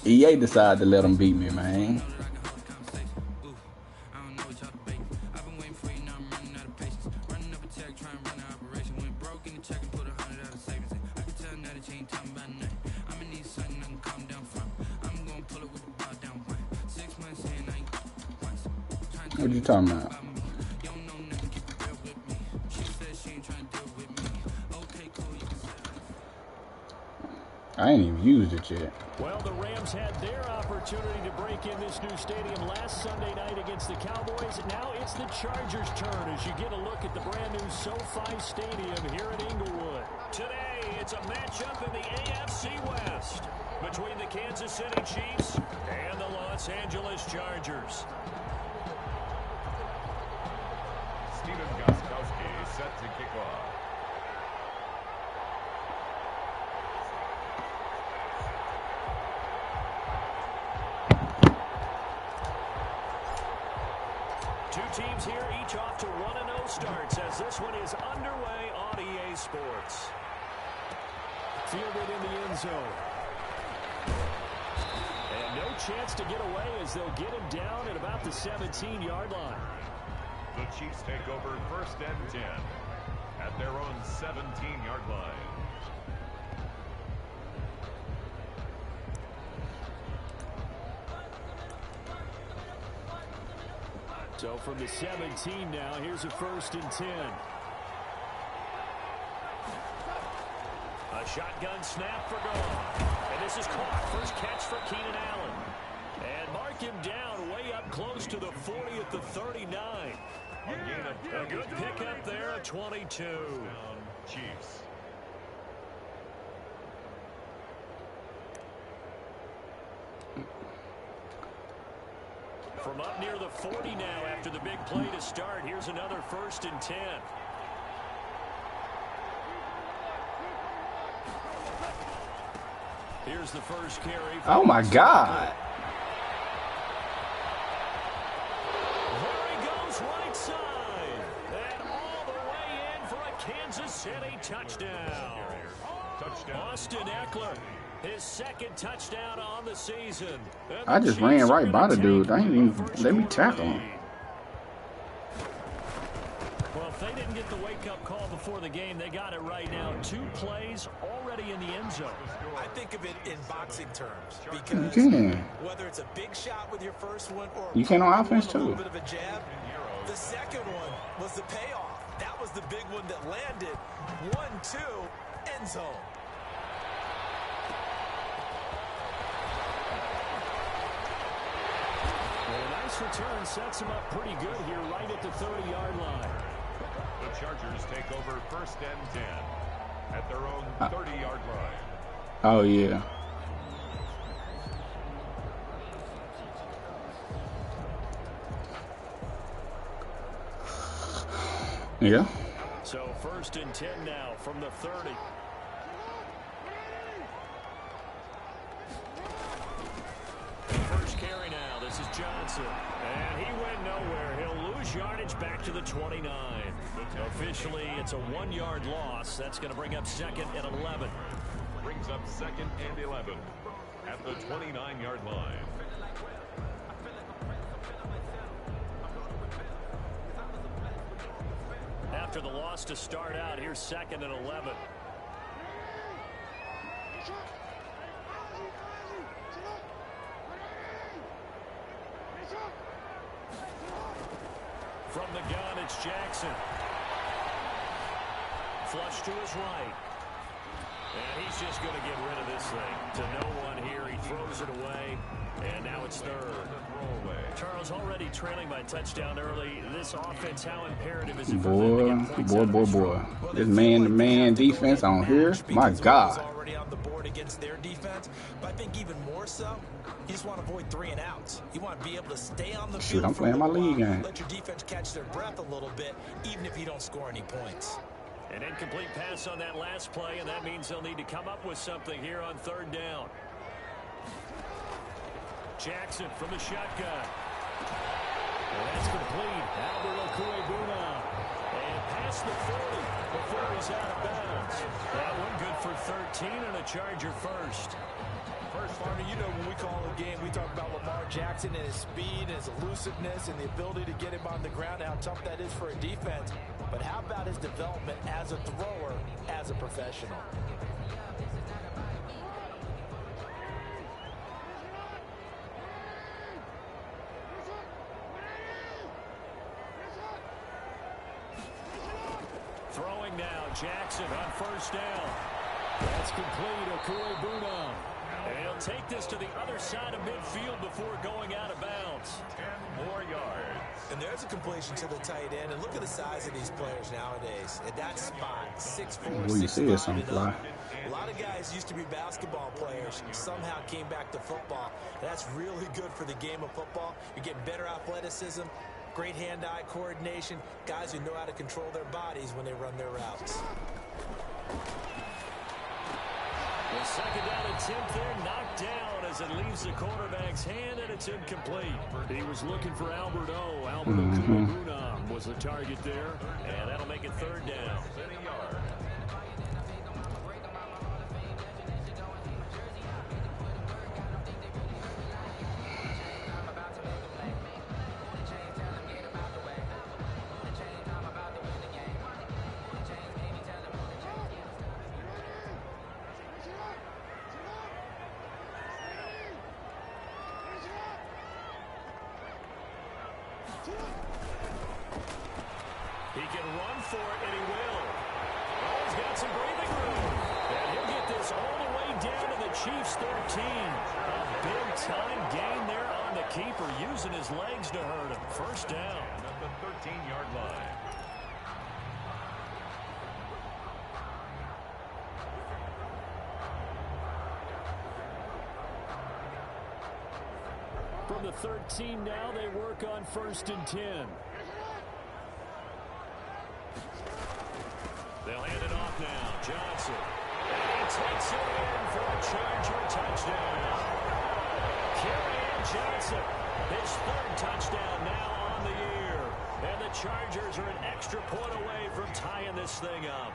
EA decided to let them beat me, man. What are you talking about? I ain't even used it yet. Well, the Rams had their opportunity to break in this new stadium last Sunday night against the Cowboys. Now it's the Chargers' turn as you get a look at the brand-new SoFi Stadium here in Inglewood. Today, it's a matchup in the AFC West between the Kansas City Chiefs and the Los Angeles Chargers. Steven Gostkowski set to kick off. Two teams here, each off to 1-0 starts as this one is underway on EA Sports. Fielded in the end zone. And no chance to get away as they'll get him down at about the 17-yard line. The Chiefs take over 1st and 10 at their own 17-yard line. So from the 17 now, here's a 1st and 10. A shotgun snap for goal. And this is caught. First catch for Keenan Allen. And mark him down way up close to the 40 at the 39. A good pickup there at 22. Chiefs. From up near the 40 now after the big play to start. Here's another 1st and 10. Here's the first carry. Oh, my God. There he goes right side. And all the way in for a Kansas City touchdown. Austin Eckler, his 2nd touchdown on the season. I just ran right by the dude. I ain't even let me tackle him. Well, if they didn't get the wake-up call before the game, they got it right now. 2 plays already in the end zone. I think of it in boxing terms because whether it's a big shot with your first one or you can on offense too. A little bit of a jab, the second one was the payoff. That was the big one that landed. 1-2, end zone. Well, a nice return sets him up pretty good here right at the 30-yard line. The Chargers take over 1st and 10 at their own 30-yard line. Oh, yeah. Yeah. So 1st and 10 now from the 30. First carry now. This is Johnson. And he went nowhere. He'll lose yardage back to the 29. Officially, it's a 1-yard loss. That's going to bring up 2nd and 11. Brings up 2nd and 11 at the 29-yard line. After the loss to start out, here's 2nd and 11. From the gun, it's Jackson. Flush to his right. And he's just going to get rid of this thing. To no one here. He throws it away. And now it's 3rd. Charles already trailing by touchdown early. This offense, how imperative is it for them to get points boy. This man-to-man defense on here, my God. Already on the board against their defense, but I think even more so, you just want to avoid 3 and outs. You want to be able to stay on the field. Shoot, I'm playing my league game. Let your defense catch their breath a little bit, even if you don't score any points. An incomplete pass on that last play, and that means they'll need to come up with something here on 3rd down. Jackson from the shotgun. And that's complete. Albert Okwuegbuna. And past the 40 before he's out of bounds. That one good for 13 and a Charger first. Partner, you know, when we call a game, we talk about Lamar Jackson and his speed and his elusiveness and the ability to get him on the ground and how tough that is for a defense. But how about his development as a thrower, as a professional? Throwing now, Jackson on first down. That's complete, Okui-Buna. And he'll take this to the other side of midfield before going out of bounds. 10 more yards. And there's a completion to the tight end. And look at the size of these players nowadays. At that spot, 6'4", Well, you see it some fly. A lot of guys used to be basketball players, somehow came back to football. That's really good for the game of football. You're getting better athleticism, great hand-eye coordination, guys who know how to control their bodies when they run their routes. The second down attempt there knocked down as it leaves the quarterback's hand, and it's incomplete. He was looking for Albert O. Albert Okui-Buna was the target there, and that'll make it third down. He can run for it, and he will. Oh, he's got some breathing room. And he'll get this all the way down to the Chiefs' 13. A big-time gain there on the keeper, using his legs to hurt him. First down. At the 13-yard line. From the 13 now, they work on 1st and 10. They'll hand it off now. Johnson. And he takes it in for a Charger touchdown. Kerryon Johnson, his 3rd touchdown now on the year. And the Chargers are an extra point away from tying this thing up.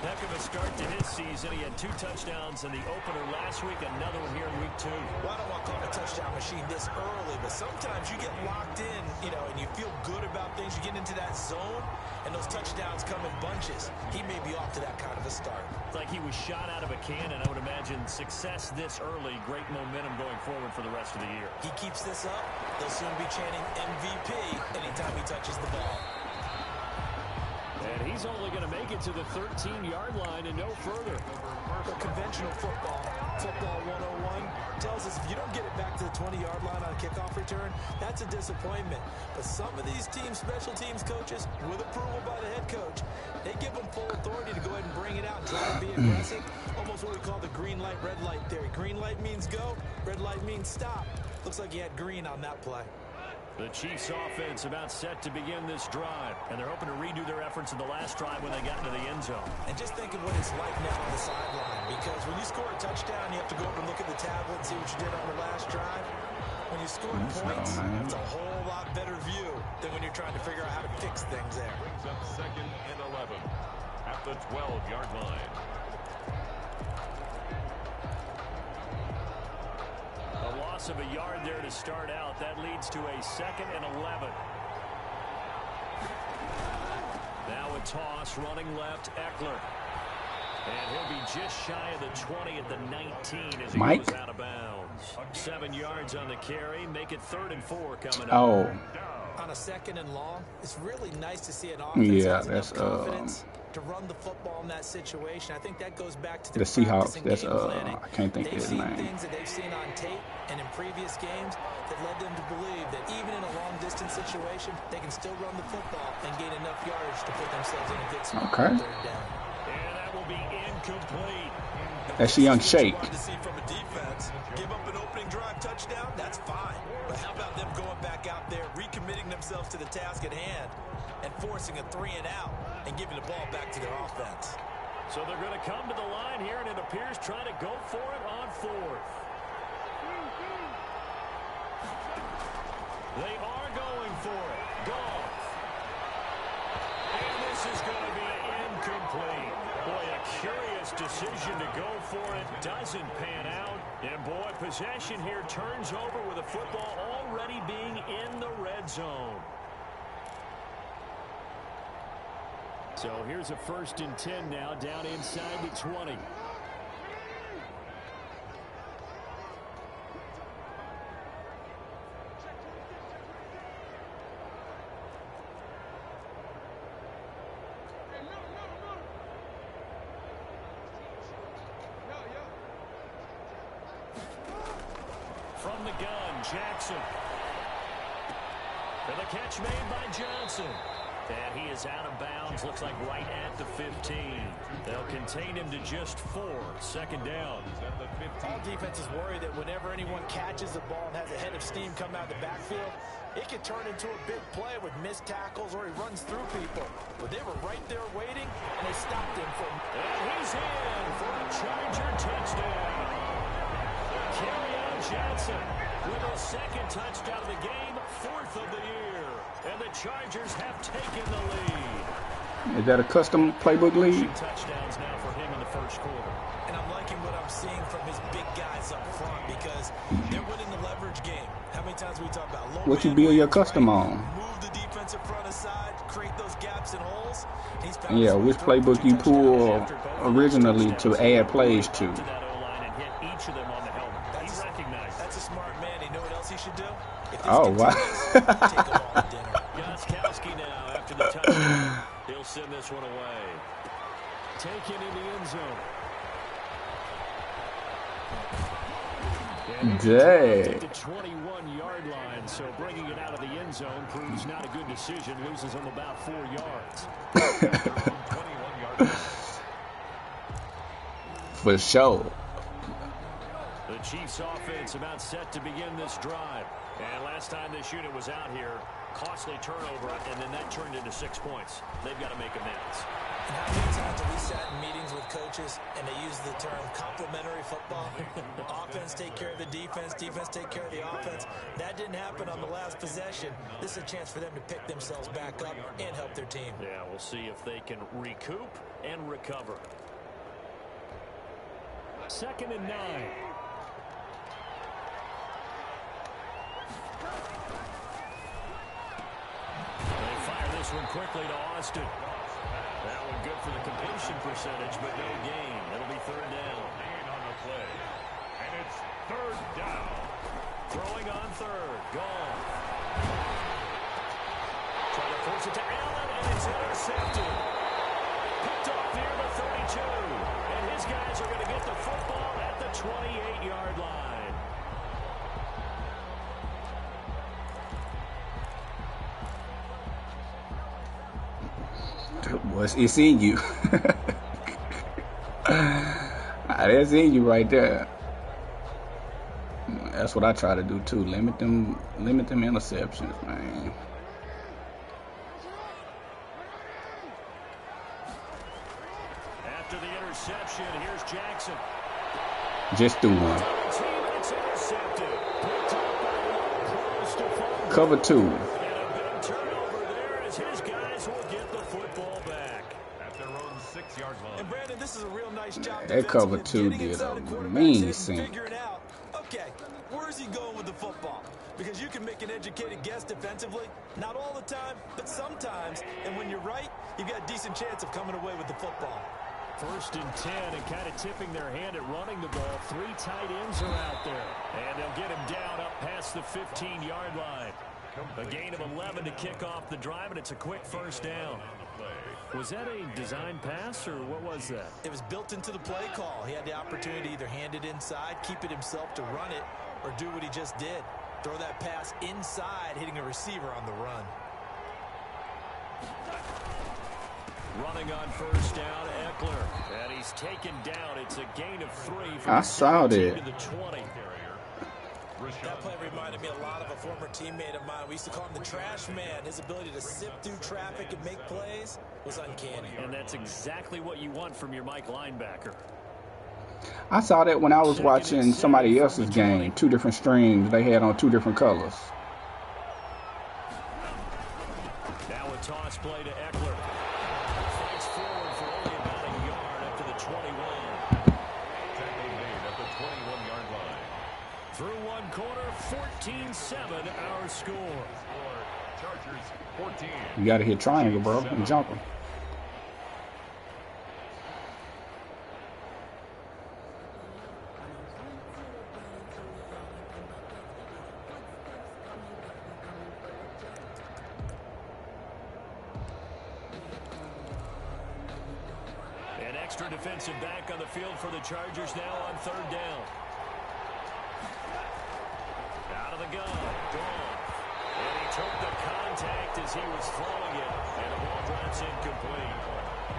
Heck of a start to his season. He had 2 touchdowns in the opener last week, another one here in week 2. Well, I don't want to call him a touchdown machine this early, but sometimes you get locked in, you know, and you feel good about things. You get into that zone, and those touchdowns come in bunches. He may be off to that kind of a start. It's like he was shot out of a cannon. I would imagine success this early, great momentum going forward for the rest of the year. He keeps this up, they'll soon be chanting MVP anytime he touches the ball. And he's only going to make it to the 13-yard line and no further. But conventional football 101, tells us if you don't get it back to the 20-yard line on a kickoff return, that's a disappointment. But some of these teams, special teams coaches, with approval by the head coach, they give them full authority to go ahead and bring it out and try to be aggressive. Almost what we call the green light, red light theory. Green light means go, red light means stop. Looks like he had green on that play. The Chiefs offense about set to begin this drive, and they're hoping to redo their efforts in the last drive when they got into the end zone. And just think of what it's like now on the sideline, because when you score a touchdown, you have to go over and look at the tablet and see what you did on the last drive. When you score points, it's a whole lot better view than when you're trying to figure out how to fix things there. Brings up 2nd and 11 at the 12-yard line. A loss of a yard there to start out. That leads to a 2nd and 11. Now a toss, running left, Eckler. And he'll be just shy of the 20 at the 19 as he goes out of bounds. 7 yards on the carry. Make it 3rd and 4 coming up. Oh. On a 2nd and long, it's really nice to see an offense has enough confidence to run the football in that situation. I think that goes back to the Seahawks. That's planning. I can't think of his name. They've seen things that they've seen on tape and in previous games that led them to believe that even in a long-distance situation, they can still run the football and gain enough yardage to put themselves in a good spot. Okay. And that will be incomplete. That's a young shake. To see from a defense, give up an opening drive touchdown, that's fine. But how about them going back out there, recommitting themselves to the task at hand, and forcing a 3-and-out and giving the ball back to their offense? So they're going to come to the line here, and it appears trying to go for it on 4th. They are going for it. Goff. And this is going to be incomplete. incomplete. Boy, a curious decision to go for it. Doesn't pan out. And, boy, possession here turns over with the football already being in the red zone. So here's a 1st and 10 now, down inside the 20. From the gun, Jackson. For the catch made by Johnson. And he is out of bounds, looks like right at the 15. They'll contain him to just 4. 2nd down. All defenses worry that whenever anyone catches the ball and has a head of steam come out of the backfield, it can turn into a big play with missed tackles or he runs through people. But they were right there waiting, and they stopped him from... And he's in for a Charger touchdown. Kerryon Johnson with a 2nd touchdown of the game, 4th of the year. And the Chargers have taken the lead. Is that a custom playbook lead? Touchdowns now for him in the 1st quarter. And I'm liking what I'm seeing from his big guys up front because they're winning the leverage game. How many times we talk about low What you build your custom right? on? Move the defensive front aside, create those gaps and holes. Yeah, which playbook you pull originally to add plays to? That's a smart man. You know what else he should do? Oh, wow. Take them all to dinner. Gostkowski now after the touchdown. He'll send this one away. Taken in the end zone. Dang. The 21-yard line, so bringing it out of the end zone proves not a good decision. Loses him about 4 yards. 21 yards. For sure. The Chiefs offense about set to begin this drive. And last time this unit was out here, costly turnover, and then that turned into 6 points. They've got to make amends. And how many times have we sat in meetings with coaches and they use the term complementary football? Offense take care of the defense, defense take care of the offense. That didn't happen on the last possession. This is a chance for them to pick themselves back up and help their team. Yeah, we'll see if they can recoup and recover. 2nd and 9. They fire this one quickly to Austin. That one good for the completion percentage, but no gain. It'll be 3rd down. Gain on the play. And it's 3rd down. Throwing on 3rd. Gone. Trying to force it to Allen, and it's intercepted. Picked off near the 32. And his guys are going to get the football at the 28-yard line. It's in you. That's in you right there. That's what I try to do too. Limit them interceptions, man. After the interception, here's Jackson. Just do one. Cover 2. And Brandon, this is a real nice job. That cover 2 did a mean sink. Okay, where's he going with the football? Because you can make an educated guess defensively. Not all the time, but sometimes. And when you're right, you've got a decent chance of coming away with the football. 1st and 10, and kind of tipping their hand at running the ball. 3 tight ends are out there. And they'll get him down up past the 15-yard line. A gain of 11 to kick off the drive, and it's a quick 1st down. Was that a design pass, or what was that? It was built into the play call. He had the opportunity to either hand it inside, keep it himself to run it, or do what he just did. Throw that pass inside, hitting a receiver on the run. Running on 1st down, Eckler. And he's taken down. It's a gain of 3 from I saw that. to the 20. That play reminded me a lot of a former teammate of mine. We used to call him the trash man. His ability to sift through traffic and make plays was uncanny. And that's exactly what you want from your Mike linebacker. I saw that when I was watching somebody else's game. 2 different streams. They had on 2 different colors. Now a toss play to Eckler. Fights forward for 14-7 our score. Chargers 14. You got to hit triangle, bro, and jump him. An extra defensive back on the field for the Chargers now on third down. Out of the gun, Goff. And he took the contact as he was throwing it, and the ball drops incomplete.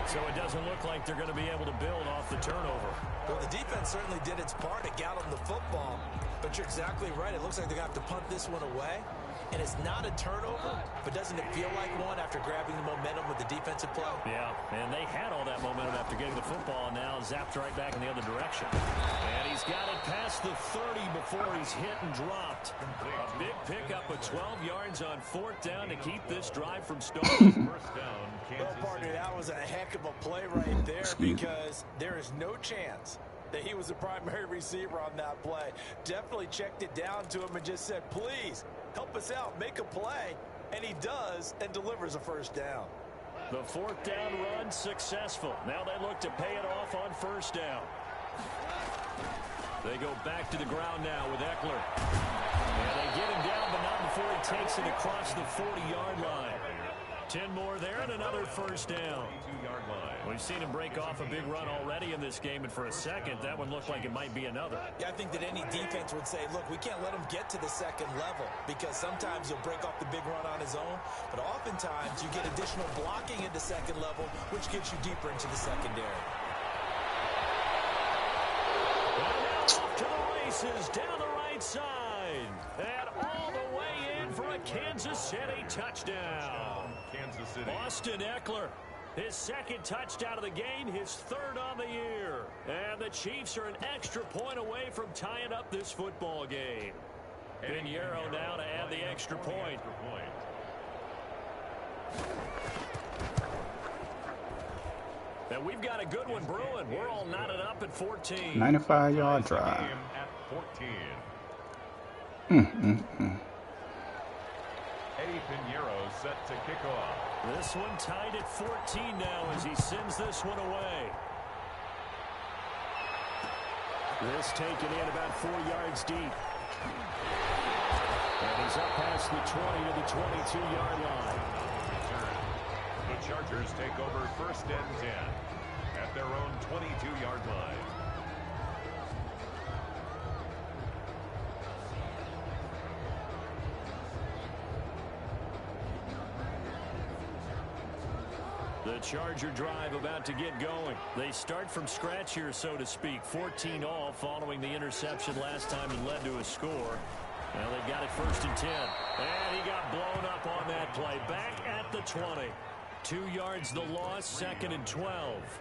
So it doesn't look like they're going to be able to build off the turnover. Well, the defense certainly did its part to gallop the football, but you're exactly right. It looks like they're going to have to punt this one away, and it's not a turnover, but doesn't it feel like one after grabbing the momentum with the defensive play? Yeah, and they had all that momentum after getting the football, and now zapped right back in the other direction. And he's got it past the 30 before he's hit and dropped. A big pickup of 12 yards on fourth down to keep this drive from stalling. First down, Well, Kansas partner, City. that was a heck of a play right there because there is no chance that he was the primary receiver on that play. Definitely checked it down to him and just said, please, help us out, make a play. And he does and delivers a first down. The fourth down run successful. Now they look to pay it off on first down. They go back to the ground now with Eckler. And they get him down, but not before he takes it across the 40-yard line. 10 more there and another first down. 22-yard line. We've seen him break off a big run already in this game, and for a second, that one looked like it might be another. Yeah, I think that any defense would say, look, we can't let him get to the second level because sometimes he'll break off the big run on his own, but oftentimes you get additional blocking at the second level, which gets you deeper into the secondary. Off to the races down the right side, and all the way in for a Kansas City touchdown. Kansas City. Austin Eckler, his second touchdown of the game, his third on the year. And the Chiefs are an extra point away from tying up this football game. Pinheiro now to add the extra point. And we've got a good one brewing. We're all knotted up at 14. 95-yard drive. Game at 14. Eddie Pinheiro set to kick off. This one tied at 14 now as he sends this one away. This taken in about 4 yards deep. And he's up past the 20 to the 22-yard line. The Chargers take over first and 10 at their own 22-yard line. The Charger drive about to get going. They start from scratch here, so to speak. 14 all following the interception last time that led to a score. Now they've got it first and 10. And he got blown up on that play. Back at the 20. 2 yards the loss, second and 12.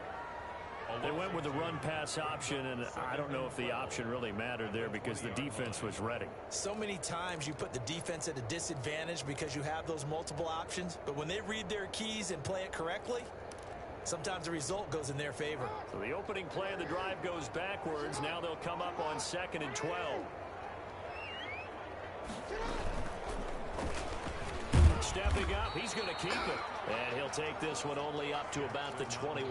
They went with the run-pass option, and I don't know if the option really mattered there because the defense was ready. So many times you put the defense at a disadvantage because you have those multiple options, but when they read their keys and play it correctly, sometimes the result goes in their favor. So the opening play of the drive goes backwards. Now they'll come up on second and 12. Stepping up, he's going to keep it. And he'll take this one only up to about the 21.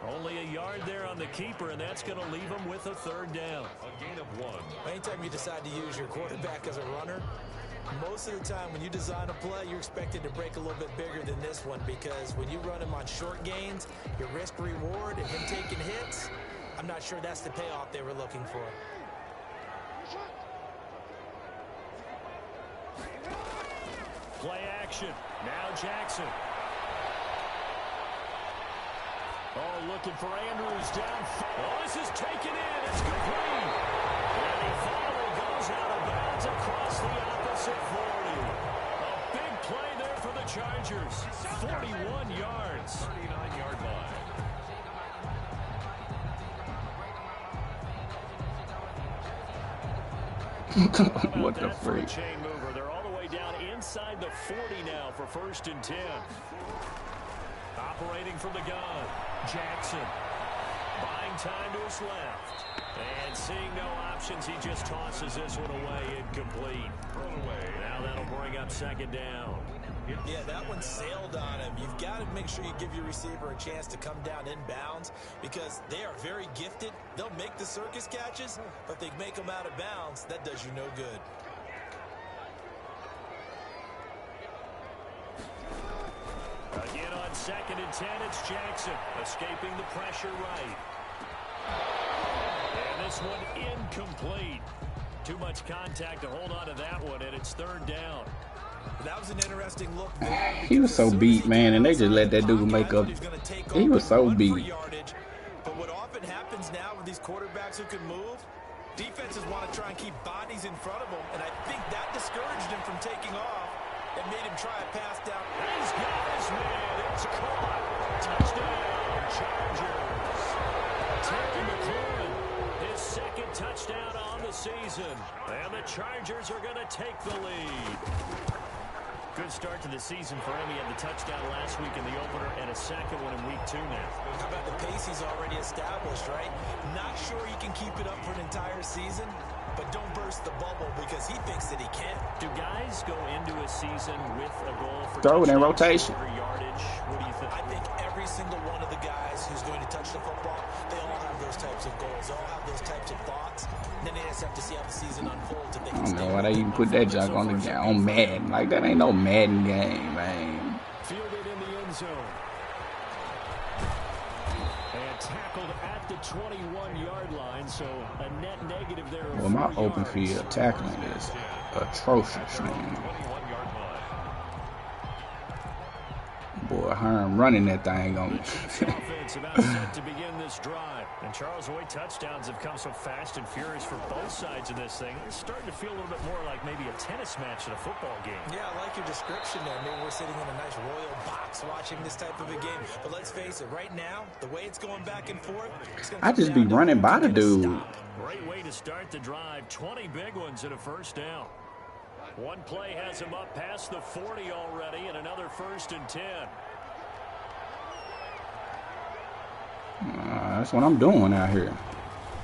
Only a yard there on the keeper, and that's going to leave him with a third down. A gain of 1. Anytime you decide to use your quarterback as a runner, most of the time when you design a play, you're expected to break a little bit bigger than this one because when you run him on short gains, your risk-reward and him taking hits, I'm not sure that's the payoff they were looking for. Play action. Now Jackson. Oh, looking for Andrews down. Oh, this is taken in. It's complete. And he finally goes out of bounds across the opposite 40. A big play there for the Chargers. 41 yards. 39-yard line. What the freak? Chain mover. They're all the way down inside the 40 now for first and 10. Operating from the gun, Jackson. Buying time to his left. And seeing no options, he just tosses this one away, incomplete. Now that'll bring up second down. Yeah, that one sailed on him. You've got to make sure you give your receiver a chance to come down inbounds because they are very gifted. They'll make the circus catches, but if they make them out of bounds, that does you no good. Again on 2nd and 10, it's Jackson escaping the pressure right. And this one incomplete. Too much contact to hold on to that one, and it's 3rd down. That was an interesting look there. He was so beat, man, and they just let that dude make up. He was so beat. But what often happens now with these quarterbacks who can move, defenses want to try and keep bodies in front of them, and I think that discouraged him from taking off and made him try a pass down. He's got his man. It's caught. Touchdown, Chargers. Terry McLaurin, his 2nd touchdown on the season. And the Chargers are going to take the lead. Good start to the season for him. He had the touchdown last week in the opener and a second one in week 2 now. How about the pace he's already established, right? Not sure he can keep it up for an entire season, but don't burst the bubble because he thinks that he can. Do guys go into a season with a goal for throw it in rotation? Or yardage? What do you think? I think every single one of the guys who's going to touch the football, they all have those types of goals. They all have those types of thoughts. Then they just have to see how the season unfolds. If they I don't know why they even put that junk on the game on Madden. Like that ain't no Madden game, man. Fielded in the end zone. And tackled at the 21-yard line, so a net negative there. Well, my open field tackling is atrocious, man. Boy, Herm running that thing on me. Offense about set to begin this drive. And Charles Hoy touchdowns have come so fast and furious for both sides of this thing. It's starting to feel a little bit more like maybe a tennis match in a football game. Yeah, I like your description there. Maybe we're sitting in a nice royal box watching this type of a game. But let's face it, right now, the way it's going back and forth, I just be running by the dude. Great way to start the drive. 20 big ones and a 1st down. One play has him up past the 40 already, and another 1st and 10. That's what I'm doing out here.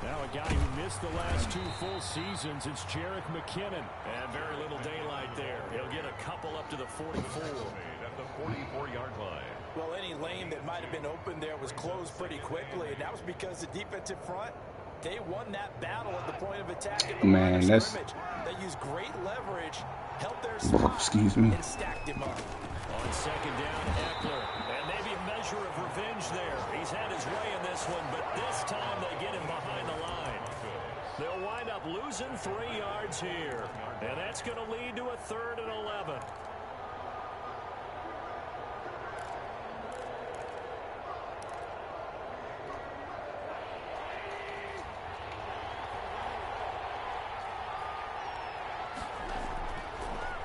Now a guy who missed the last 2 full seasons, it's Jerick McKinnon. And very little daylight there. He'll get a couple up to the 44. At the 44-yard line. Well, any lane that might have been open there was closed pretty quickly, and that was because the defensive front, they won that battle at the point of attack in the line of scrimmage. They used great leverage, helped their spot, and stacked him up. On 2nd down, Eckler. And maybe a measure of revenge there. He's had his way in this one, but this time they get him behind the line. They'll wind up losing 3 yards here. And that's going to lead to a 3rd and 11.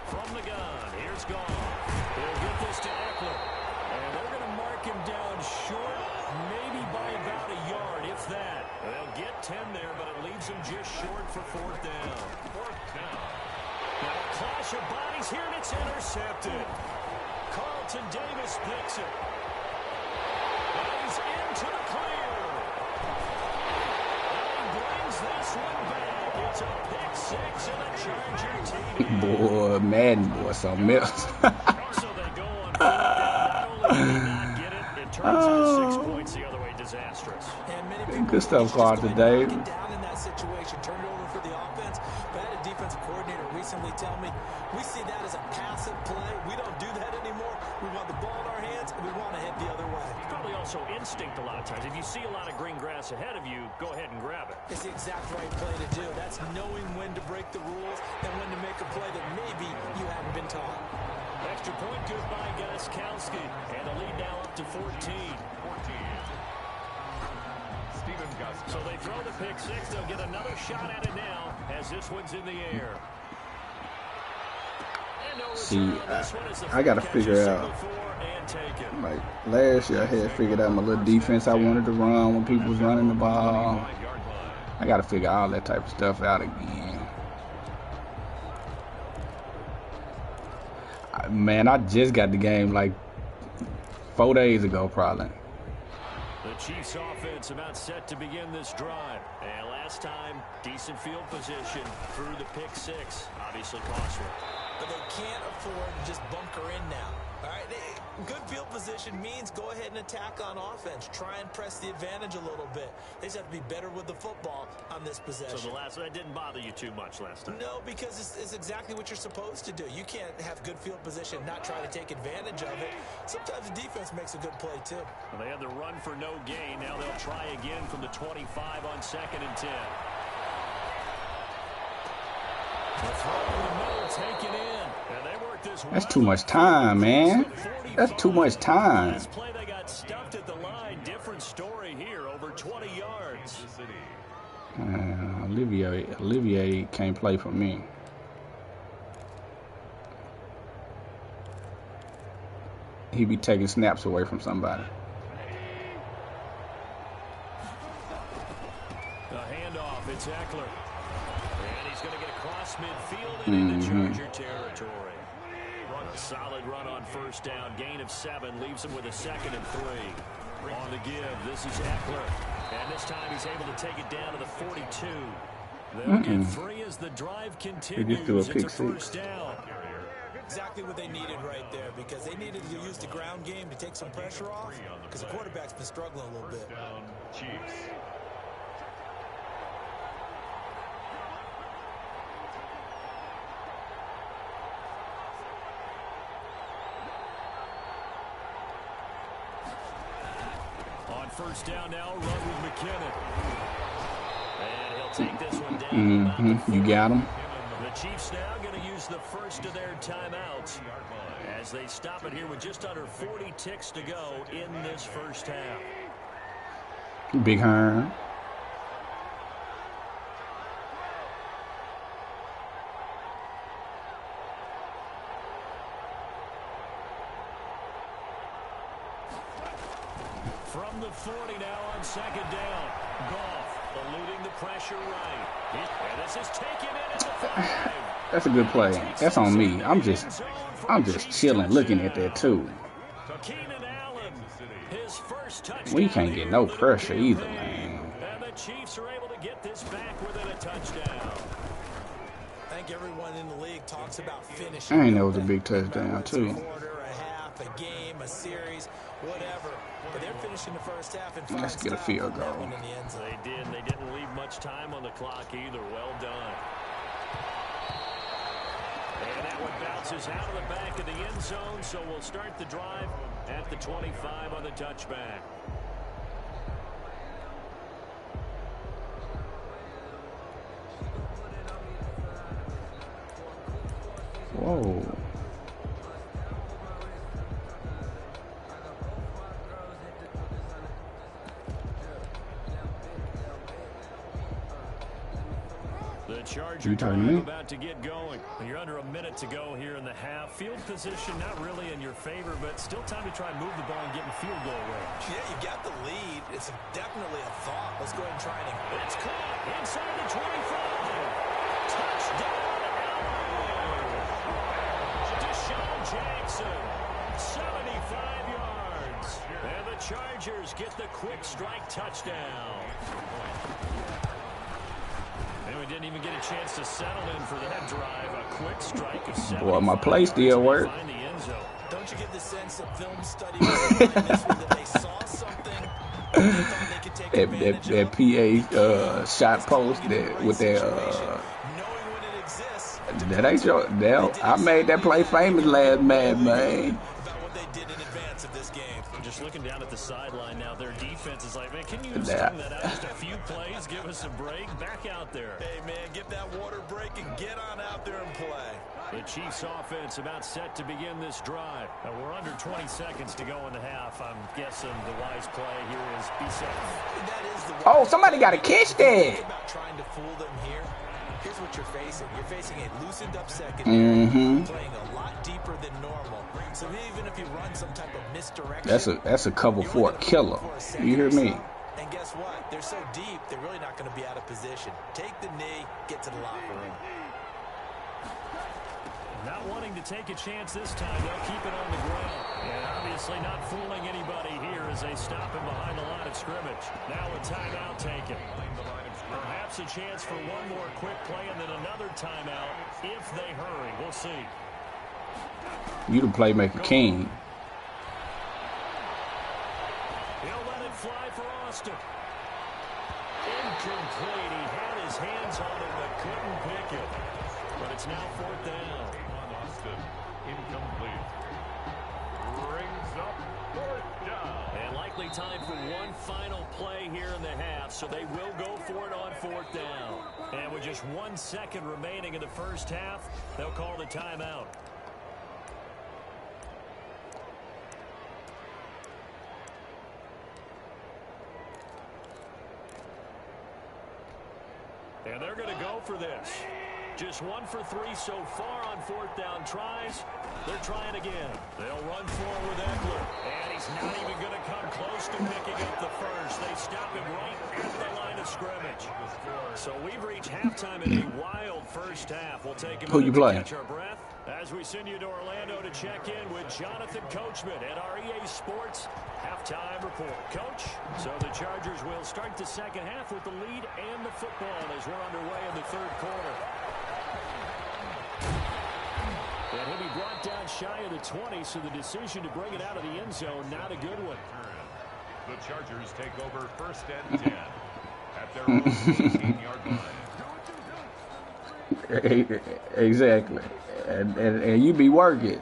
From the gun, here's Goff. They'll get this to Eckler. And they're going to mark him down short, maybe by about a yard, if that. They'll get 10 there, but it leaves them just short for 4th down. 4th down. Now a clash of bodies here, and it's intercepted. Carlton Davis picks it. And he's into the clear. And he brings this one back. It's a pick 6 and a Charger TD. Boy, Madden, boy, something else. So they go on 4th down. Not only did they not get it, it turns into 6 points the other way. Disastrous. And many people good stuff, Clark, today. Down in that situation, turned it over for the offense. But I had a defensive coordinator recently tell me, we see that as a passive play. We don't do that anymore. We want the ball in our hands, and we want to head the other way. Probably also instinct a lot of times. If you see a lot of green grass ahead of you, go ahead and grab it. It's the exact right play to do. That's knowing when to break the rules and when to make a play that maybe you haven't been taught. Extra point good by Gostkowski. And the lead now up to 14. So they throw the pick 6. They'll get another shot at it now as this one's in the air. See, I got to figure out, like last year I had figured out my little defense I wanted to run when people was running the ball. I got to figure all that type of stuff out again. Man, I just got the game like 4 days ago probably. The Chiefs offense about set to begin this drive. And last time, decent field position through the pick six. Obviously costly. But they can't afford to just bunker in now. All right, good field position means go ahead and attack on offense. Try and press the advantage a little bit. They just have to be better with the football on this possession. So the last one didn't bother you too much last time? No, because it's exactly what you're supposed to do. You can't have good field position, not try to take advantage of it. Sometimes the defense makes a good play, too. Well, they had the run for no gain. Now they'll try again from the 25 on 2nd and 10. The throw in the middle taken in. And they work this. That's too much time, man. That's too much time. Last play they got stuffed at the line. Different story here, over 20 yards. Olivier can't play for me. He be taking snaps away from somebody. The handoff, it's Eckler. And he's going to get across midfield and into Charger territory. A solid run on first down. Gain of 7 leaves him with a 2nd and 3. On the give, this is Eckler. And this time he's able to take it down to the 42. They'll get 3 as the drive continues. It's a first down. Exactly what they needed right there, because they needed to use the ground game to take some pressure off, because the quarterback's been struggling a little bit. Chiefs. On first down now, run with McKinnon. And he'll take this one down. You got him. The Chiefs now going to use the first of their timeouts as they stop it here with just under 40 ticks to go in this first half. Big Hearn. From the 40 now on 2nd down. Goff eluding the pressure right. And this is taken in at the 5. That's a good play. That's on me. I'm just chilling, looking at that too. Keenan Allen, his first touchdown. We can't get no pressure either, man. And the Chiefs are able to get this back within a touchdown. I think everyone in the league talks about finishing. I ain't know it was a big touchdown too. A quarter, a half, a game, a series, whatever. But they're finishing the first half and Let's get a field goal. They did. They didn't leave much time on the clock either. Well done. And that one bounces out of the back of the end zone, so we'll start the drive at the 25 on the touchback. Whoa. The Charger drive about to get going. You're under a minute to go here in the half. Field position not really in your favor, but still time to try and move the ball and get in field goal range. Yeah, you got the lead. It's definitely a thought. Let's go ahead and try it. It's caught inside the 25. Touchdown, Deshaun Jackson, 75 yards. And the Chargers get the quick strike touchdown. And we didn't even get a chance to settle in for that drive. A quick strike of 75. Boy, my play still worked. Don't you get the sense that film study was behind this one, that they saw something they thought they could take advantage of? That PA shot post that with that knowing when it exists. that ain't your. I made that play famous last man. About what they did in advance of this game. I'm just looking down at the sideline now. Their defense is like, man, can you string that out just a few plays? Give us a break. Back out there. Hey, man, give that water break and get on out there and play. The Chiefs offense about set to begin this drive. Now we're under 20 seconds to go in the half. I'm guessing the wise play here is be safe. That is the Oh, somebody got to catch that. About trying to fool them here. Here's what you're facing. You're facing a loosened up secondary, playing a lot deeper than normal. So even if you run some type of misdirection, that's a cover for a killer. You hear me? And guess what? They're so deep, they're really not going to be out of position. Take the knee, get to the locker room. Not wanting to take a chance this time, they'll keep it on the ground. And obviously not fooling anybody here as they stop him behind the line of scrimmage. Now a timeout taken. Perhaps a chance for one more quick play and then another timeout if they hurry. We'll see. You the playmaker king. He'll let it fly for Austin. Incomplete. He had his hands on it but couldn't pick it. But it's now 4th down. Austin, incomplete. Brings up 4th down. And likely time for one final play here in the half, so they will go for it on 4th down. And with just 1 second remaining in the first half, they'll call the timeout. And they're going to go for this. Just 1 for 3 so far on 4th down tries. They're trying again. They'll run forward with Eckler. And he's not even going to come close to picking up the first. They stop him right at the line of scrimmage. So we've reached halftime in a wild first half. We'll take a minute to catch our breath as we send you to Orlando to check in with Jonathan Coachman at our EA Sports Halftime Report. Coach, so the Chargers will start the second half with the lead and the football as we're underway in the third quarter. And he'll be brought down shy of the 20, so the decision to bring it out of the end zone, not a good one. The Chargers take over 1st and 10 at their own 18-yard line. Exactly. And you be working.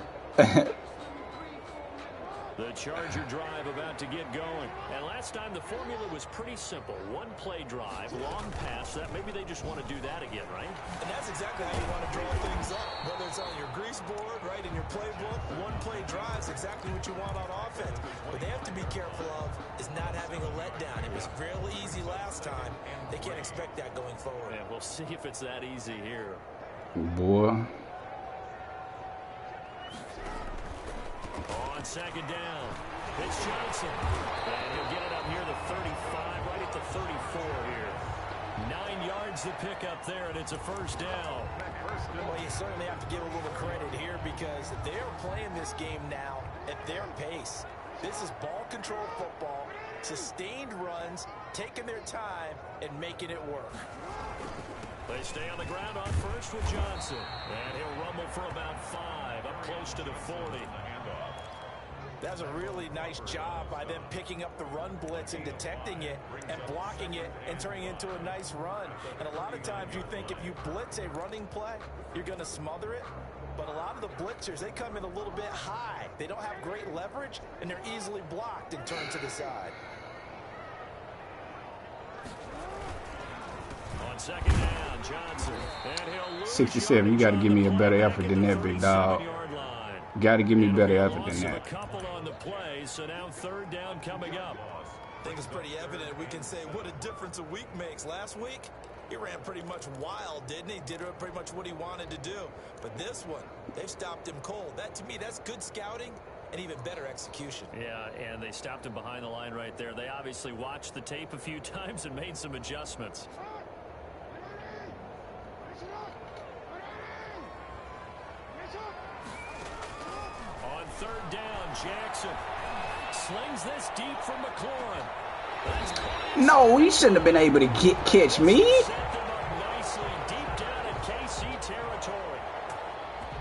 The Charger drive about to get going. And last time the formula was pretty simple. One play drive, long pass. That maybe they just want to do that again, right? And that's exactly how you want to draw things up. Whether it's on your grease board, right, in your playbook, one play drive is exactly what you want on offense. What they have to be careful of is not having a letdown. It was fairly easy last time. They can't expect that going forward. Yeah, we'll see if it's that easy here. Boy. On 2nd down, it's Johnson. And he'll get it up near the 35, right at the 34 here. 9 yards to pick up there, and it's a 1st down. Well, you certainly have to give a little credit here because they're playing this game now at their pace. This is ball control football, sustained runs, taking their time, and making it work. They stay on the ground on first with Johnson. And he'll rumble for about 5, up close to the 40. That's a really nice job by them picking up the run blitz and detecting it and blocking it and turning it into a nice run. And a lot of times you think if you blitz a running play, you're going to smother it. But a lot of the blitzers, they come in a little bit high. They don't have great leverage, and they're easily blocked and turned to the side. On 2nd down, Johnson. And he'll lose 67. You got to give me a better effort than that, big dog. Got to give me better effort than that. A couple on the play, so now 3rd down coming up. I think it's pretty evident. We can say what a difference a week makes. Last week, he ran pretty much wild, didn't he? Did pretty much what he wanted to do. But this one, they've stopped him cold. That, to me, that's good scouting and even better execution. Yeah, and they stopped him behind the line right there. They obviously watched the tape a few times and made some adjustments. On 3rd down, Jackson slings this deep from McLaurin. No, he shouldn't have been able to catch me. Set them up nicely deep down in KC territory.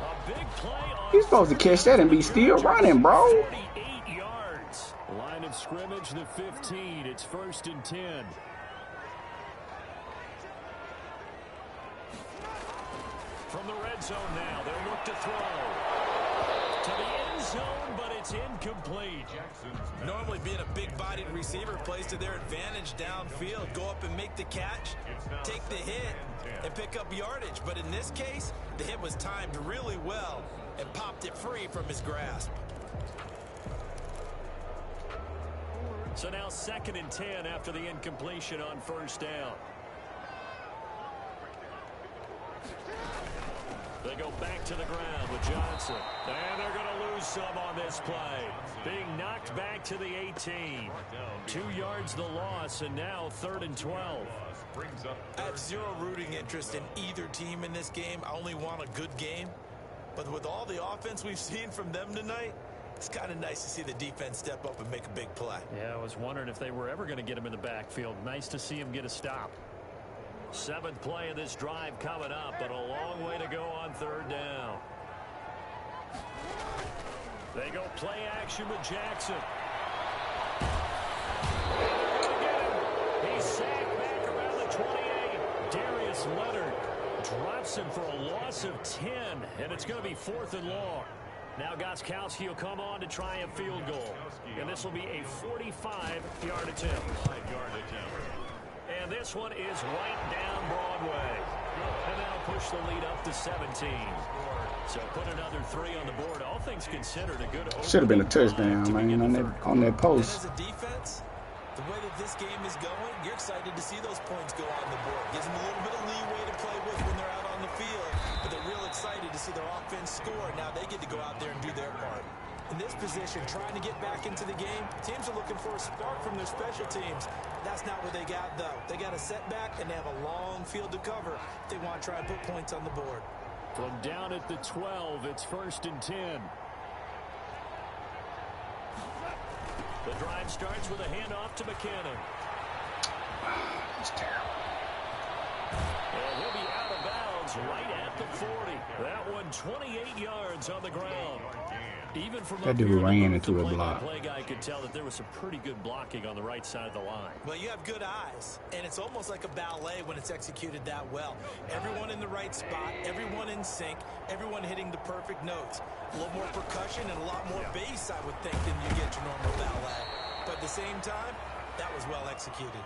A big play on He's supposed to catch that and be still running, bro. 48 yards. Line of scrimmage, the 15. It's 1st and 10. From the red zone now, they'll look to throw. To the end zone, but it's incomplete. Normally being a big-bodied receiver plays to their advantage downfield. Go up and make the catch, take the hit, and pick up yardage. But in this case, the hit was timed really well and popped it free from his grasp. So now 2nd and 10 after the incompletion on 1st down. They go back to the ground with Johnson. And they're going to lose some on this play. Being knocked back to the 18. 2 yards the loss, and now 3rd and 12. I have zero rooting interest in either team in this game. I only want a good game. But with all the offense we've seen from them tonight, it's kind of nice to see the defense step up and make a big play. Yeah, I was wondering if they were ever going to get him in the backfield. Nice to see him get a stop. 7th play of this drive coming up, but a long way to go on 3rd down. They go play action with Jackson. He's sacked back around the 28. Darius Leonard drops him for a loss of 10, and it's going to be 4th and long. Now Gostkowski will come on to try a field goal, and this will be a 45-yard attempt. And this one is right down Broadway. And that'll push the lead up to 17. So put another 3 on the board. All things considered, a good opening. Should have been a touchdown, man, on that post. And as a defense, the way that this game is going, you're excited to see those points go on the board. Gives them a little bit of leeway to play with when they're out on the field. But they're real excited to see their offense score. Now they get to go out there and do their part. In this position, trying to get back into the game, teams are looking for a spark from their special teams. That's not what they got, though. They got a setback, and they have a long field to cover if they want to try and put points on the board. From down at the 12, it's 1st and 10. The drive starts with a handoff to McKinnon. That's terrible. And he'll be out of bounds right at the 40. That one 28 yards on the ground. Even from that dude ran into a block. Play guy could tell that there was some pretty good blocking on the right side of the line. Well, you have good eyes, and it's almost like a ballet when it's executed that well. Everyone in the right spot, everyone in sync, everyone hitting the perfect notes. A little more percussion and a lot more bass, I would think, than you get your normal ballet. But at the same time, that was well executed.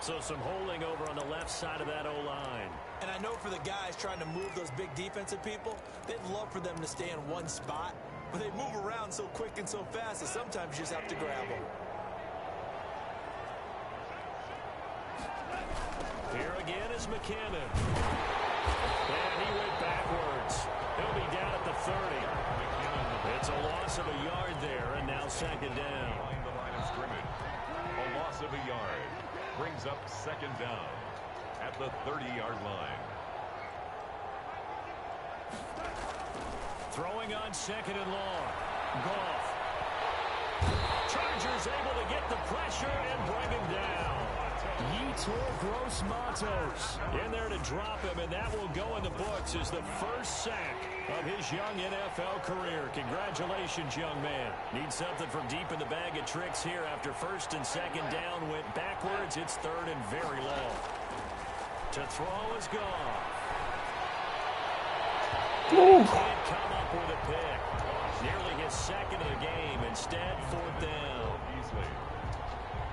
So some holding over on the left side of that O-line. And I know for the guys trying to move those big defensive people, they'd love for them to stay in one spot. But they move around so quick and so fast that sometimes you just have to grab them. Here again is McKinnon. And he went backwards. He'll be down at the 30. It's a loss of a yard there, and now 2nd down. The line of scrimmage. A loss of a yard brings up 2nd down at the 30-yard line. Throwing on 2nd and long. Goff. Chargers able to get the pressure and bring him down. Yetur Gross-Matos in there to drop him, and that will go in the books as the first sack of his young NFL career. Congratulations, young man. Needs something from deep in the bag of tricks here after 1st and 2nd down. Went backwards. It's 3rd and very long. To throw is gone. Can't come up with a pick. Nearly his 2nd of the game. Instead, 4th down.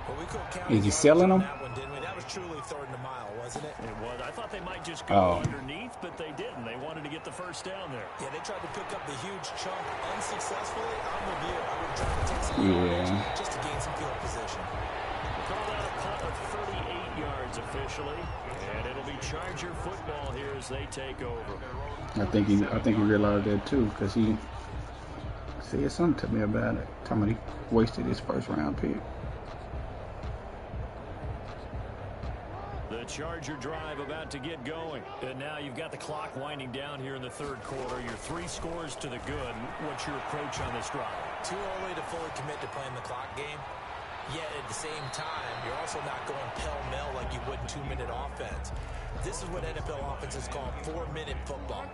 Well, we could count Is he selling them? that one, didn't we? That was truly 3rd and a mile, wasn't it? It was. I thought they might just go underneath, but they didn't. They wanted to get the first down there. Yeah, they tried to pick up the huge chunk unsuccessfully. I'm with you. I would try to take some yardage just to gain some field position. Called out a punt of 38 yards officially, and it'll be Charger football here as they take over. I think he realized that too, because he said something to me about it. Talking about he wasted his 1st round pick. The Charger drive about to get going. And now you've got the clock winding down here in the 3rd quarter. Your 3 scores to the good. What's your approach on this drive? Too early to fully commit to playing the clock game. Yet at the same time, you're also not going pell-mell like you would in 2-minute offense. This is what NFL offenses call 4-minute football.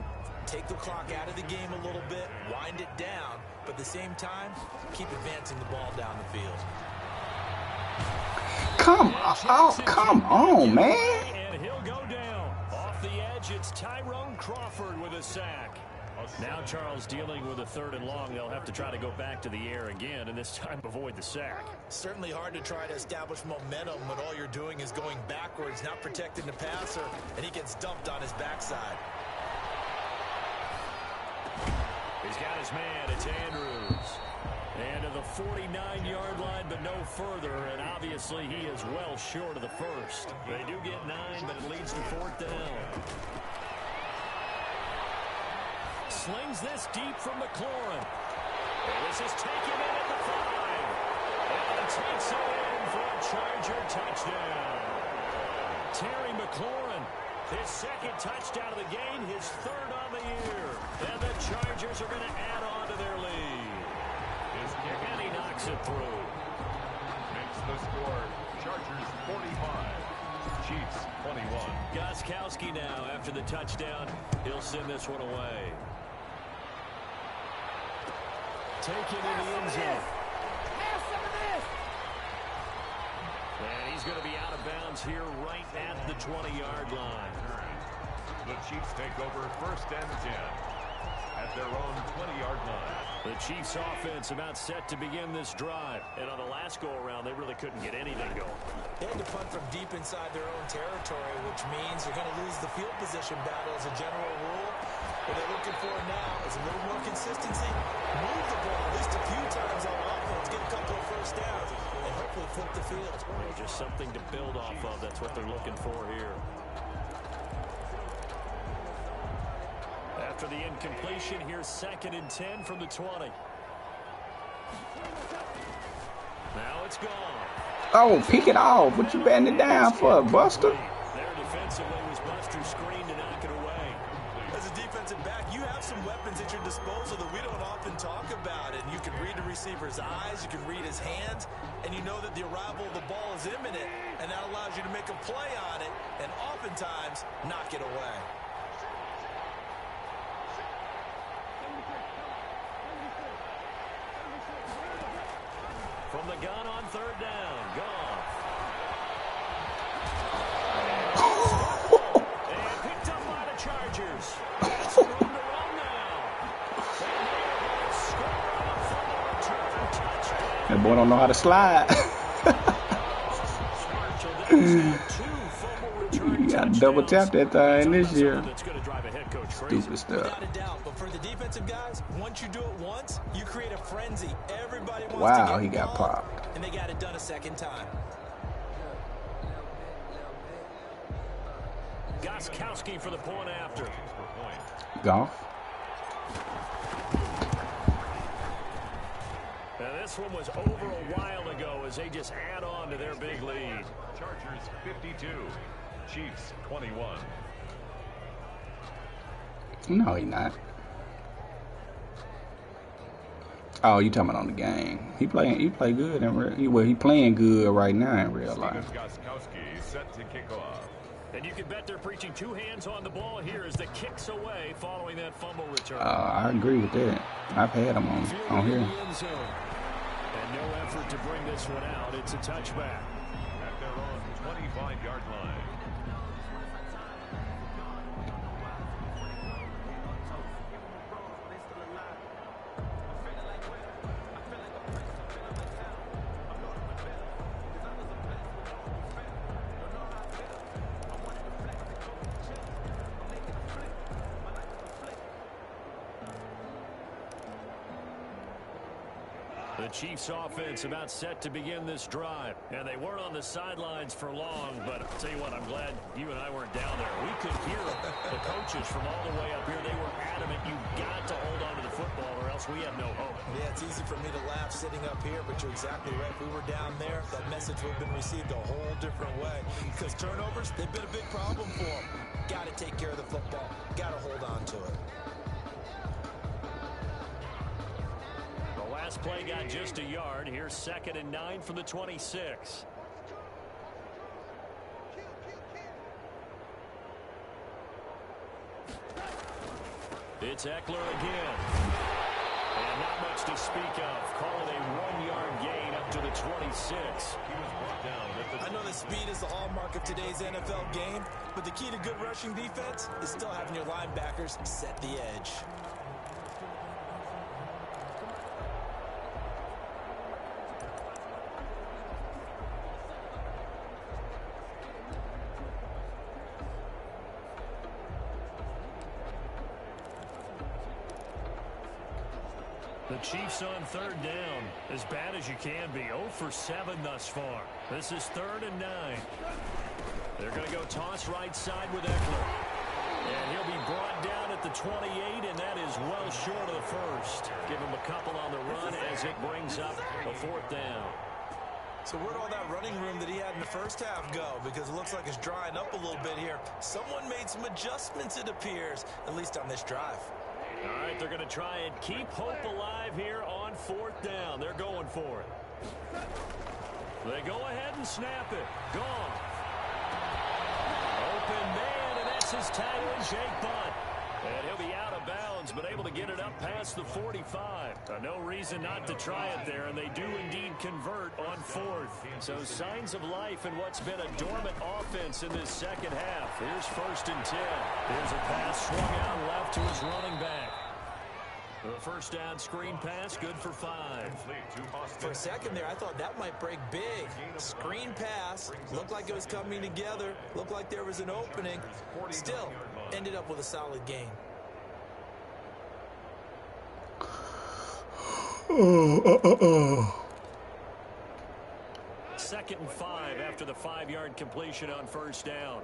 Take the clock out of the game a little bit, wind it down, but at the same time, keep advancing the ball down the field. Come on, man. And he'll go down. Off the edge, it's Tyrone Crawford with a sack. Now Charles dealing with a 3rd and long. They'll have to try to go back to the air again, and this time avoid the sack. Certainly hard to try to establish momentum when all you're doing is going backwards, not protecting the passer, and he gets dumped on his backside. He's got his man. It's Andrews. And to the 49-yard line, but no further. And obviously, he is well short of the 1st. They do get 9, but it leads to 4th down. Slings this deep from McLaurin. And this is taken in at the 5. And takes it in for a Charger touchdown. Terry McLaurin His second touchdown of the game, his third on the year. And the Chargers are going to add on to their lead. His kick, and he knocks it through. Makes the score. Chargers 45. Chiefs 21. Gostkowski now after the touchdown. He'll send this one away. Taken in the end zone. Have some of this. And he's going to be out of bounds here right at the 20-yard line. The Chiefs take over first and 10 at their own 20-yard line. The Chiefs offense about set to begin this drive. And on the last go-around, they really couldn't get anything going. They had to punt from deep inside their own territory, which means you're going to lose the field position battle as a general rule. What they're looking for now is a little more consistency. Move the ball at least a few times on offense, get a couple of first downs, and hopefully flip the field. Well, just something to build off of. That's what they're looking for here. After the incompletion, here's 2nd and 10 from the 20. Now it's gone. Oh, pick it off. What you batting it down for, Buster? There defensively was Buster's screen to knock it away. As a defensive back, you have some weapons at your disposal that we don't often talk about. And you can read the receiver's eyes, you can read his hands, and you know that the arrival of the ball is imminent, and that allows you to make a play on it and oftentimes knock it away. From the gun on 3rd down, Goff. And picked up by the Chargers. Got some room to run now. That boy don't know how to slide. You got to double tap that thing this year. Stupid stuff. Without a doubt, but for the defensive guys, once you do it once, you create a frenzy. Everybody wants to get He got involved, popped. and they got it done a second time. Gostkowski for the point after. Golf. Now this one was over a while ago as they just add on to their big lead. Chargers 52. Chiefs 21. No, he not. Oh, you talking about on the game? He play good he playing good right now in real life. Gostkowski set to kick off. And you can bet they're preaching 2 hands on the ball here as the kick's away following that fumble return. I agree with that. I've had him on here. And no effort to bring this one out. It's a touchback. At their own 25-yard line. The Chiefs offense about set to begin this drive. And they weren't on the sidelines for long, but I'll tell you what, I'm glad you and I weren't down there. We could hear the coaches from all the way up here. They were adamant, you've got to hold on to the football or else we have no hope. Yeah, it's easy for me to laugh sitting up here, but you're exactly right. If we were down there, that message would have been received a whole different way. Because turnovers, they've been a big problem for them. Got to take care of the football. Got to hold on to it. Last play got just a yard. Here's 2nd and 9 from the 26. It's Eckler again. And not much to speak of. Call it a 1-yard gain up to the 26. He was brought down with the... I know that speed is the hallmark of today's NFL game, but the key to good rushing defense is still having your linebackers set the edge. The Chiefs on 3rd down. As bad as you can be. 0 for 7 thus far. This is 3rd and 9. They're going to go toss right side with Eckler. And he'll be brought down at the 28, and that is well short of the first. Give him a couple on the run as it brings up a 4th down. So where'd all that running room that he had in the first half go? Because it looks like it's drying up a little bit here. Someone made some adjustments, it appears, at least on this drive. All right, they're going to try and keep hope alive here on 4th down. They're going for it. They go ahead and snap it. Gone. Open man, and that's his tight end, Jake Butt. And he'll be out of bounds, but able to get it up past the 45. No reason not to try it there, and they do indeed convert on 4th. So signs of life in what's been a dormant offense in this second half. Here's 1st and 10. Here's a pass swung out left to his running back. The first down screen pass, good for 5. For a second there, I thought that might break big. Screen pass, looked like it was coming together, looked like there was an opening. Still, ended up with a solid gain. Second and 5 after the 5-yard completion on 1st down.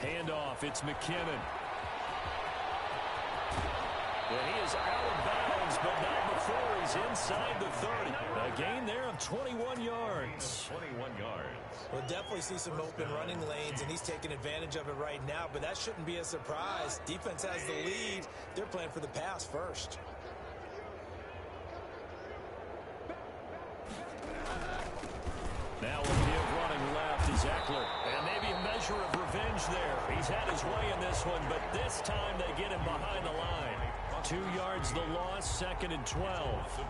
Handoff, it's McKinnon. And he is out of bounds, but not before he's inside the 30. A gain there of 21 yards. 21 yards. We'll definitely see some open running lanes, and he's taking advantage of it right now, but that shouldn't be a surprise. Defense has the lead. They're playing for the pass first. Now we'll give running left is Eckler. And maybe a measure of revenge there. He's had his way in this one, but this time they get him behind the line. 2 yards the loss, 2nd and 12.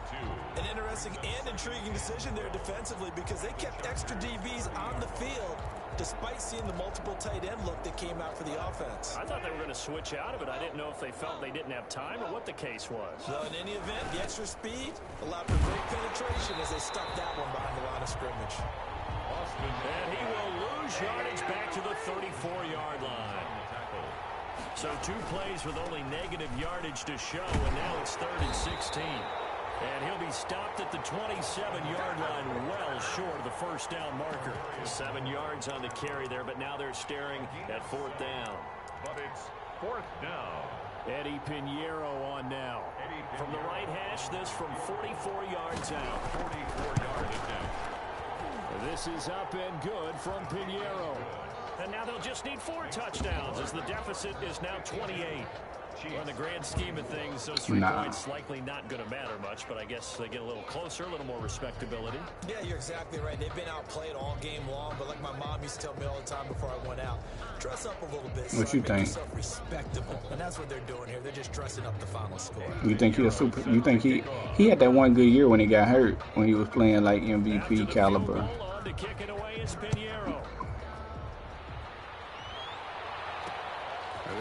An interesting and intriguing decision there defensively because they kept extra DBs on the field despite seeing the multiple tight end look that came out for the offense. I thought they were going to switch out of it. I didn't know if they felt they didn't have time or what the case was. So in any event, the extra speed allowed for great penetration as they stuck that one behind the line of scrimmage. And he will lose yardage back to the 34-yard line. So 2 plays with only negative yardage to show, and now it's 3rd and 16. And he'll be stopped at the 27-yard line, well short of the first down marker. 7 yards on the carry there, but now they're staring at 4th down. But it's 4th down. Eddie Pinheiro on now. From the right hash, this from 44 yards out. 44 yards down. This is up and good from Pinheiro. And now they'll just need 4 touchdowns as the deficit is now 28. Well, in the grand scheme of things, those 3 points likely not going to matter much, but I guess they get a little closer, a little more respectability. Yeah, you're exactly right. They've been outplayed all game long, but like my mom used to tell me all the time before I went out, dress up a little bit. What you think? Make yourself respectable, and that's what they're doing here. They're just dressing up the final score. You think he's a super? You think he had that one good year when he got hurt, when he was playing like MVP caliber? Hold on to kick it away is Pinheiro.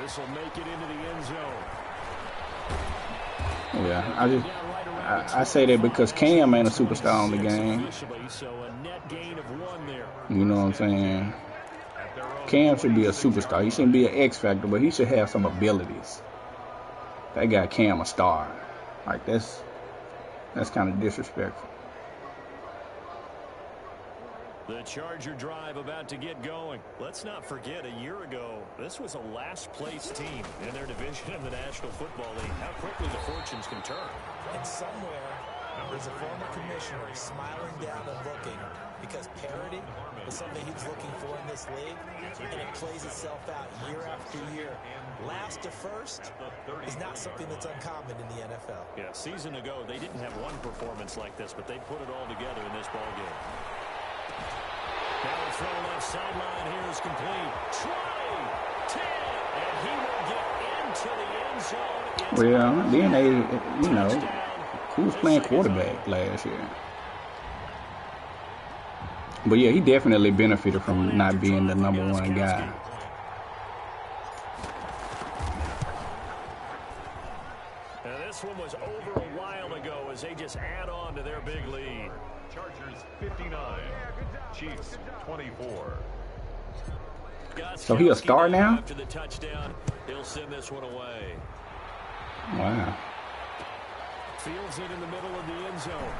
This will make it into the end zone. Yeah, I say that because Cam ain't a superstar on the game. So a net gain of 1 there. You know what I'm saying? Cam should be a superstar. He shouldn't be an X factor, but he should have some abilities. That guy Cam a star. Like that's kind of disrespectful. The Charger drive about to get going. Let's not forget, a year ago, this was a last-place team in their division in the National Football League. How quickly the fortunes can turn. And somewhere, there's a former commissioner smiling down and looking because parity was something he was looking for in this league, and it plays itself out year after year. Last to first is not something that's uncommon in the NFL. Yeah, a season ago, they didn't have one performance like this, but they put it all together in this ballgame. Now the throw left sideline here is complete. 20, 10, and he will get into the end zone. Well, then they, who was playing quarterback last year? But yeah, he definitely benefited from not being the number 1 guy. Now this one was over a while ago as they just add on to their big lead. Chargers 59, Chiefs 24. So he a star now? After the touchdown, he'll send this one away. Wow. Fields it in the middle of the end zone.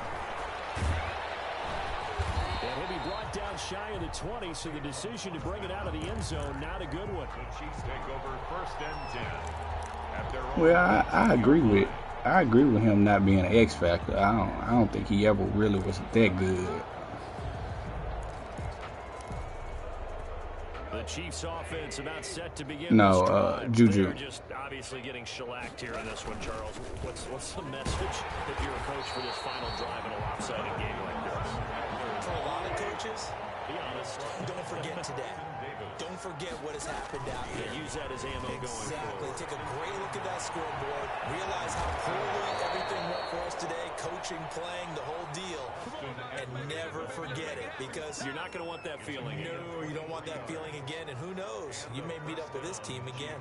And he'll be brought down shy of the 20, so the decision to bring it out of the end zone, not a good one. The Chiefs take over 1st and 10. Well, I agree with I agree with him not being an X factor. I don't think he ever really was that good. The Chiefs offense about set to begin. No, Juju. They're just obviously getting shellacked here in this one, Charles. What's the message if you're a coach for this final drive in a lopsided game like this? For a lot of coaches, be honest. Don't forget today. Don't forget what has happened out here. Use that as ammo going forward. Exactly. Take a great look at that scoreboard. Realize how poorly everything went for us today. Coaching, playing, the whole deal. And never forget it, because you're not going to want that feeling again. No, you don't want that feeling again. And who knows? You may meet up with this team again.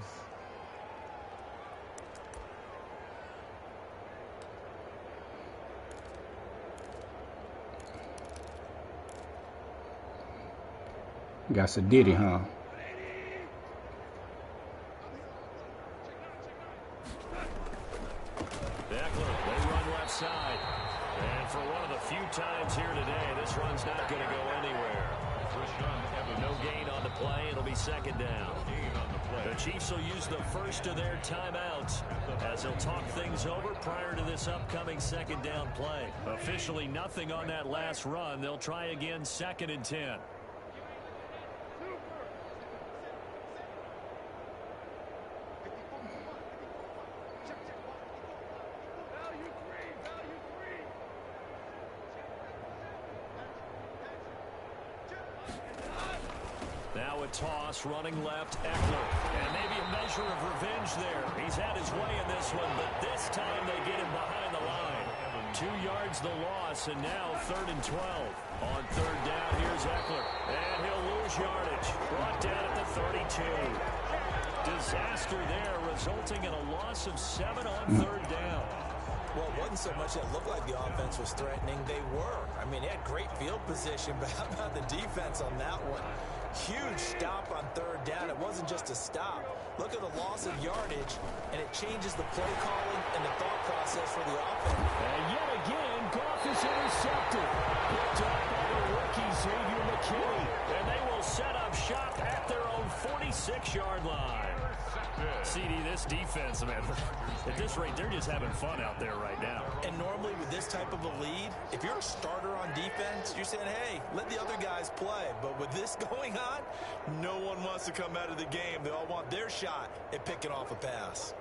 Got Sadiddy, huh? They run left side. And for one of the few times here today, this run's not going to go anywhere. No gain on the play. It'll be second down. The Chiefs will use the first of their timeouts as they'll talk things over prior to this upcoming second down play. Officially nothing on that last run. They'll try again 2nd and 10. Now a toss, running left, Eckler. And maybe a measure of revenge there. He's had his way in this one, but this time they get him behind the line. 2 yards the loss, and now 3rd and 12. On 3rd down, here's Eckler. And he'll lose yardage. Brought down at the 32. Disaster there, resulting in a loss of 7 on 3rd down. Well, it wasn't so much that looked like the offense was threatening. They were. I mean, they had great field position, but how about the defense on that one? Huge stop on 3rd down. It wasn't just a stop. Look at the loss of yardage, and it changes the play calling and the thought process for the offense. And yet again, Goff is intercepted. Picked up by the rookie Xavier McKinney. And they will set up shop at their own 46-yard line. CD, this defense, man, at this rate, they're just having fun out there right now. And normally with this type of a lead, if you're a starter on defense, you're saying, hey, let the other guys play. But with this going on, no one wants to come out of the game. They all want their shot at picking off a pass.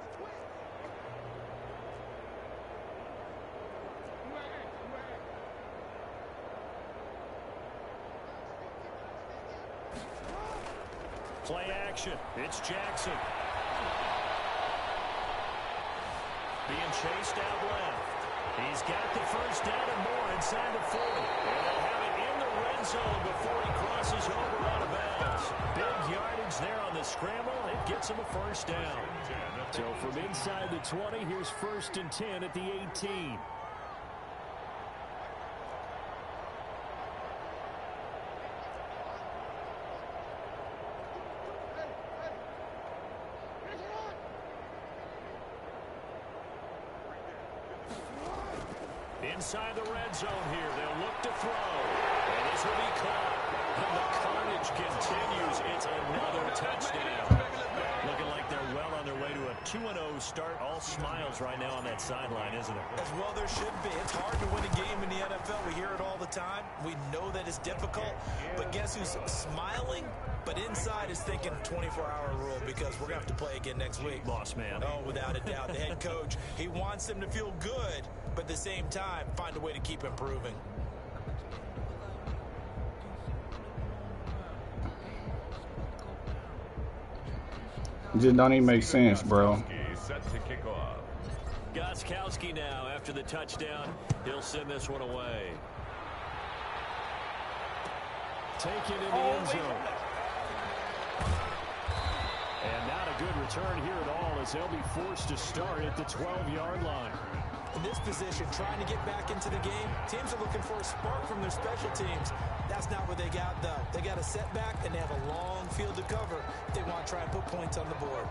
Play action. It's Jackson. Being chased out left. He's got the first down and more inside the 40. And they'll have it in the red zone before he crosses over out of bounds. Big yardage there on the scramble. It gets him a first down. So from inside the 20, here's 1st and 10 at the 18. Inside the red zone here, they'll look to throw. And this will be caught. And the carnage continues. It's another touchdown. Looking like they're well on their way to a 2-0 start. All smiles right now on that sideline, isn't it? As well there should be. It's hard to win a game in the NFL. We hear it all the time. We know that it's difficult. But guess who's smiling? But inside is thinking 24-hour rule, because we're going to have to play again next week. Boss man. Oh, without a doubt. The head coach, he wants them to feel good, but at the same time, find a way to keep improving. It just don't even make sense, bro. Set to kick off. Gostkowski now after the touchdown. He'll send this one away. Taken in the end zone. And not a good return here at all, as they'll be forced to start at the 12-yard line. In this position, trying to get back into the game, teams are looking for a spark from their special teams. That's not what they got, though. They got a setback, and they have a long field to cover if they want to try and put points on the board.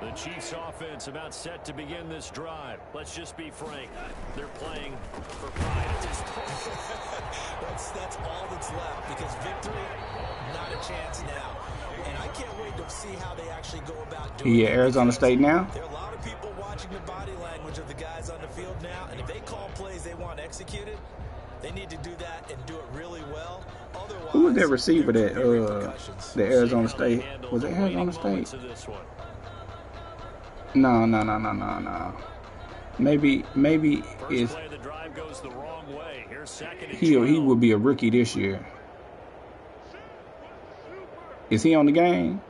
The Chiefs offense about set to begin this drive. Let's just be frank. They're playing for pride at this point. That's all that's left, because victory, not a chance now. And I can't can't wait to see how they actually go about doing it. He at Arizona State now? There are a lot of people watching the body language of the guys on the field now, and if they call plays they want executed, they need to do that and do it really well. Otherwise, who was that receiver that the Arizona State? Was it Arizona State? No. Maybe it's he will be a rookie this year. Is he on the game?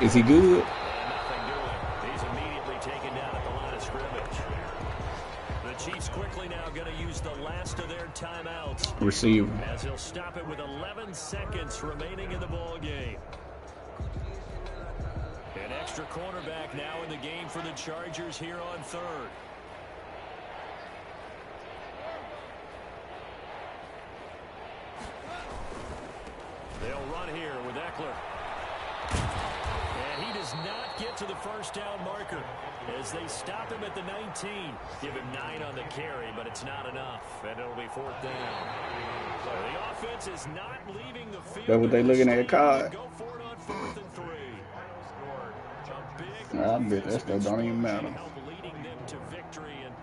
Is he good? Nothing doing. He's immediately taken down at the line of scrimmage. The Chiefs quickly now going to use the last of their timeouts. Receiver. As he'll stop it with 11 seconds remaining in the ball game. An extra cornerback now in the game for the Chargers here on third. They'll run here with Eckler. And he does not get to the first down marker as they stop him at the 19. Give him 9 on the carry, but it's not enough, and it'll be 4th down. So the offense is not leaving the field. That's what they looking at, Kyle. Go for it on 4th and 3. I bet that stuff don't even matter. Help leading them to victory, and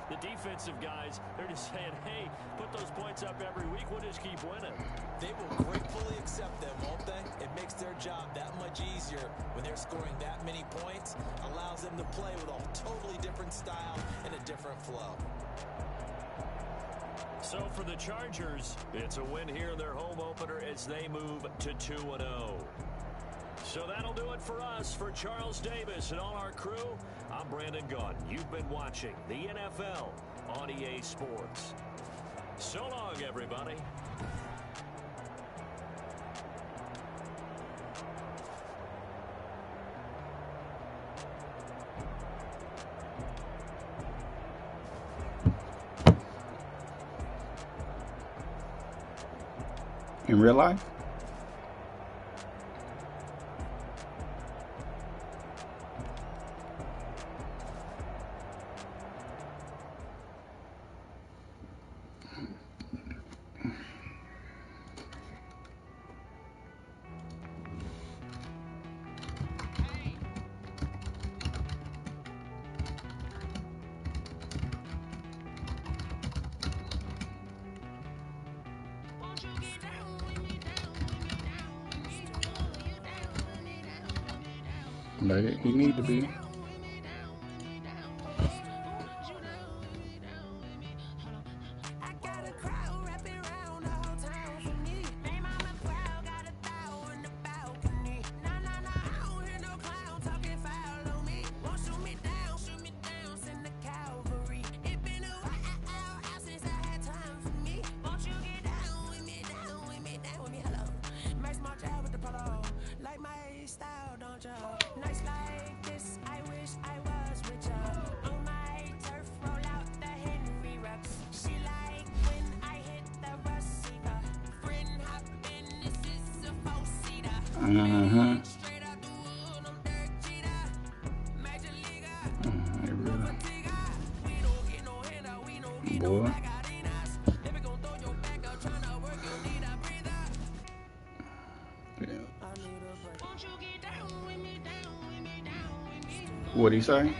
the defensive guys, they're just saying, hey, put those points up every week, we'll just keep winning. They will gratefully accept them, won't they? It makes their job that much easier when they're scoring that many points. Allows them to play with a totally different style and a different flow. So for the Chargers, it's a win here in their home opener as they move to 2-0. So that'll do it for us. For Charles Davis and all our crew, I'm Brandon Gaudin. You've been watching the NFL on EA Sports. So long, everybody. In real life? But he need to be. Boy. What'd he say?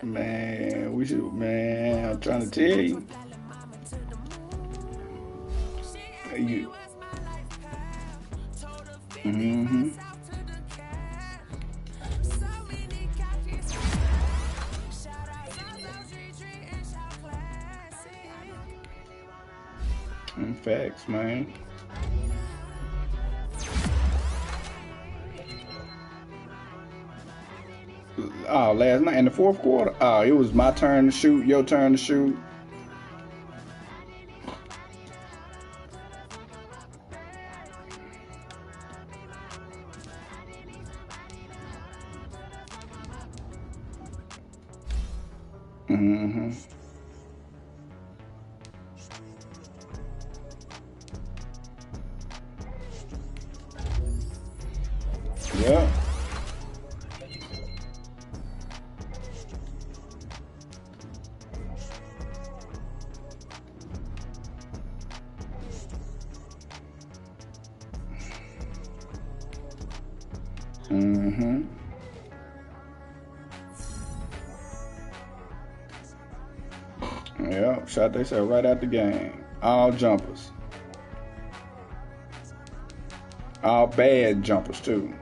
Man, we should, man, I'm trying to tell you. You. Facts, man. Oh, last night in the fourth quarter, oh, it was my turn to shoot, your turn to shoot. Mm-hmm. Yeah. Mm-hmm. Yeah, shot they said right out the game. All jumpers. All bad jumpers too.